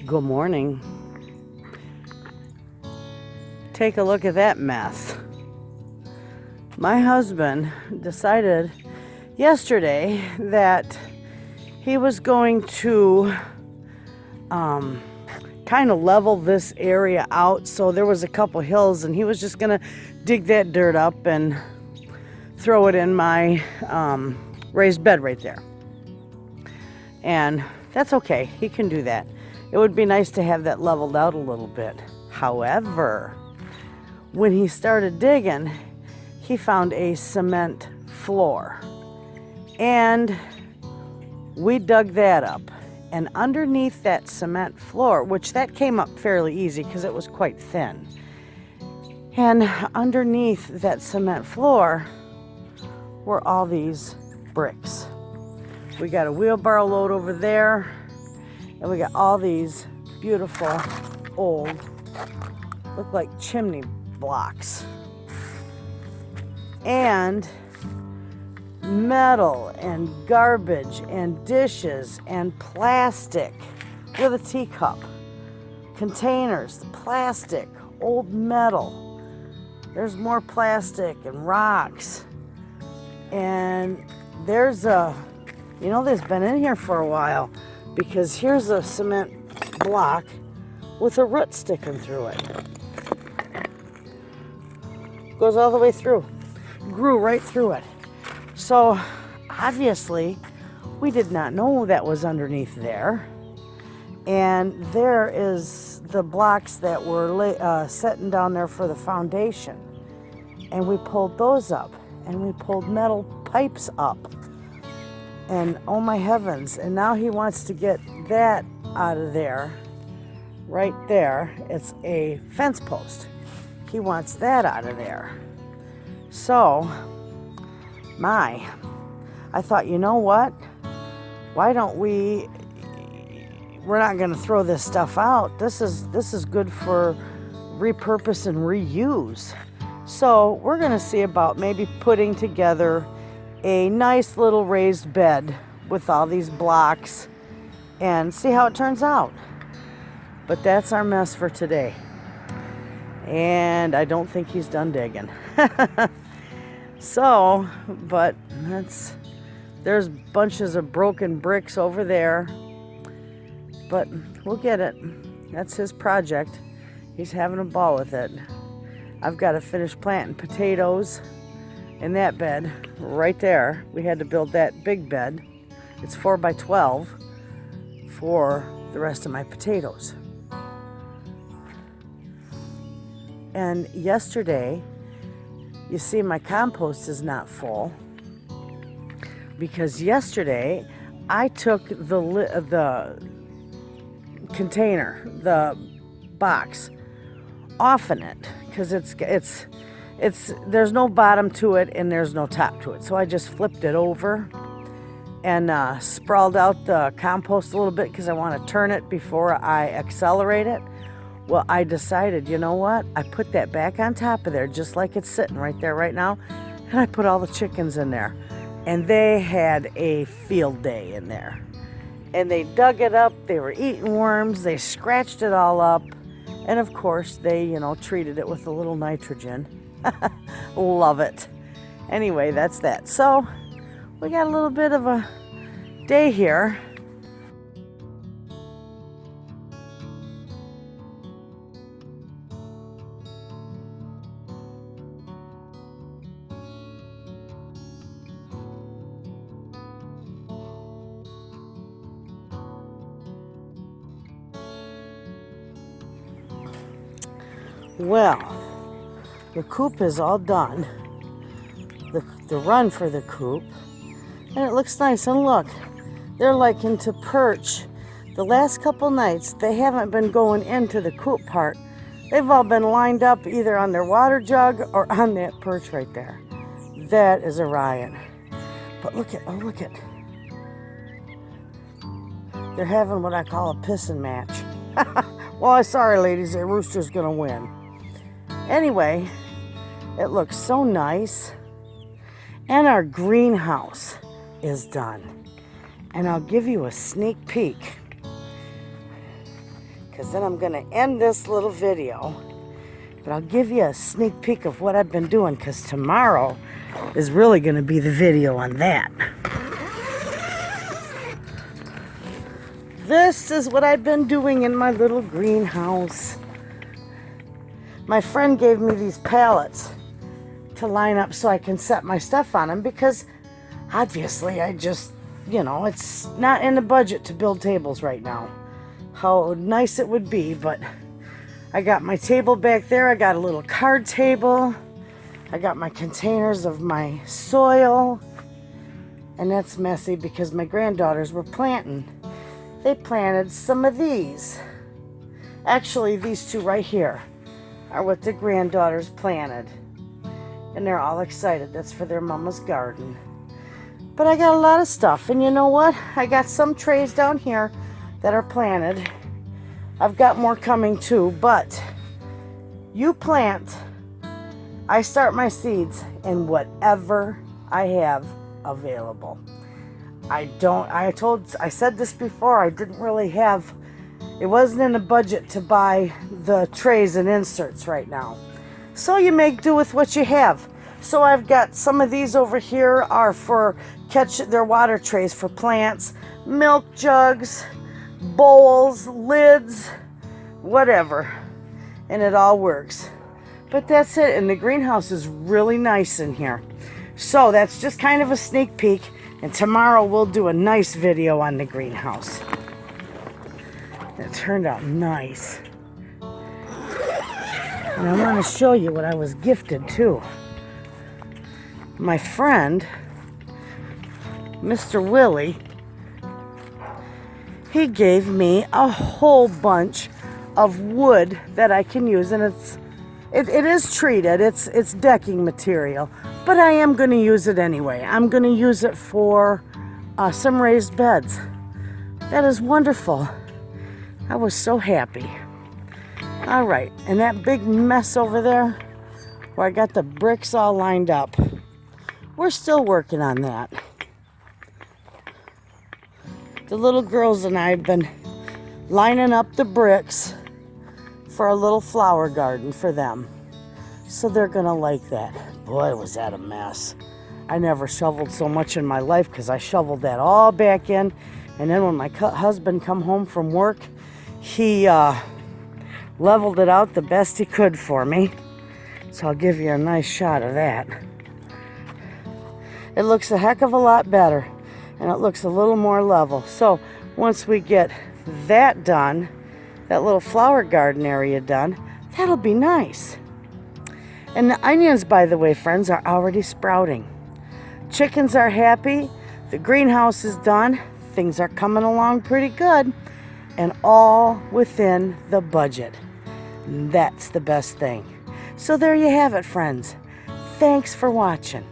Good morning. Take a look at that mess. My husband decided yesterday that he was going to kind of level this area out. So there was a couple hills and he was just gonna dig that dirt up and throw it in my raised bed right there. And that's okay, he can do that. It would be nice to have that leveled out a little bit. However, when he started digging, he found a cement floor. And we dug that up. And underneath that cement floor, which that came up fairly easy because it was quite thin. And underneath that cement floor were all these bricks. We got a wheelbarrow load over there. And we got all these beautiful old, look like chimney blocks. And metal and garbage and dishes and plastic with a teacup. Containers, plastic, old metal. There's more plastic and rocks. And there's there's been in here for a while. Because here's a cement block with a root sticking through it. Goes all the way through. Grew right through it. So obviously we did not know that was underneath there. And there is the blocks that were setting down there for the foundation. And we pulled those up. And we pulled metal pipes up. And oh my heavens, and now he wants to get that out of there, right there. It's a fence post. He wants that out of there. So, I thought, you know what? Why don't we're not gonna throw this stuff out. This is good for repurpose and reuse. So we're gonna see about maybe putting together a nice little raised bed with all these blocks and see how it turns out. But that's our mess for today. And I don't think he's done digging. So, but there's bunches of broken bricks over there. But we'll get it. That's his project. He's having a ball with it. I've got to finish planting potatoes in that bed right there. We had to build that big bed. It's 4 by 12 for the rest of my potatoes. And yesterday, you see my compost is not full because yesterday I took the container, the box off in it because it's there's no bottom to it and there's no top to it. So I just flipped it over and sprawled out the compost a little bit because I want to turn it before I accelerate it. Well, I decided, you know what? I put that back on top of there just like it's sitting right there right now. And I put all the chickens in there. And they had a field day in there. And they dug it up. They were eating worms. They scratched it all up. And of course, they, treated it with a little nitrogen. Love it. Anyway, that's that. So we got a little bit of a day here. Well, the coop is all done. The run for the coop. And it looks nice. And look, they're like into perch. The last couple nights, they haven't been going into the coop part. They've all been lined up either on their water jug or on that perch right there. That is a riot. But look at. They're having what I call a pissing match. Well, sorry ladies, the rooster's gonna win. Anyway, it looks so nice. And our greenhouse is done. And I'll give you a sneak peek. because then I'm going to end this little video. But I'll give you a sneak peek of what I've been doing, because tomorrow is really going to be the video on that. This is what I've been doing in my little greenhouse. My friend gave me these pallets to line up so I can set my stuff on them, because obviously I just, you know, it's not in the budget to build tables right now. How nice it would be, but I got my table back there. I got a little card table. I got my containers of my soil. And that's messy because my granddaughters were planting. They planted some of these. Actually, these two right here are what the granddaughters planted. And they're all excited. That's for their mama's garden. But I got a lot of stuff. And you know what? I got some trays down here that are planted. I've got more coming too. But you plant, I start my seeds in whatever I have available. I said this before, I didn't really have, it wasn't in the budget to buy the trays and inserts right now. So you make do with what you have. So I've got some of these over here are for they're water trays for plants, milk jugs, bowls, lids, whatever. And it all works. But that's it, and the greenhouse is really nice in here. So that's just kind of a sneak peek. And tomorrow we'll do a nice video on the greenhouse. It turned out nice. And I want to show you what I was gifted too. My friend, Mr. Willie, he gave me a whole bunch of wood that I can use. And it is treated, it's decking material. But I am going to use it anyway. I'm going to use it for some raised beds. That is wonderful. I was so happy. All right, and that big mess over there where I got the bricks all lined up, we're still working on that. The little girls and I have been lining up the bricks for a little flower garden for them. So they're going to like that. Boy, was that a mess. I never shoveled so much in my life because I shoveled that all back in. And then when my husband come home from work, he leveled it out the best he could for me. So I'll give you a nice shot of that. It looks a heck of a lot better. And it looks a little more level. So once we get that done, that little flower garden area done, that'll be nice. And the onions, by the way, friends, are already sprouting. Chickens are happy. The greenhouse is done. Things are coming along pretty good. And all within the budget. That's the best thing. So there you have it, friends. Thanks for watching.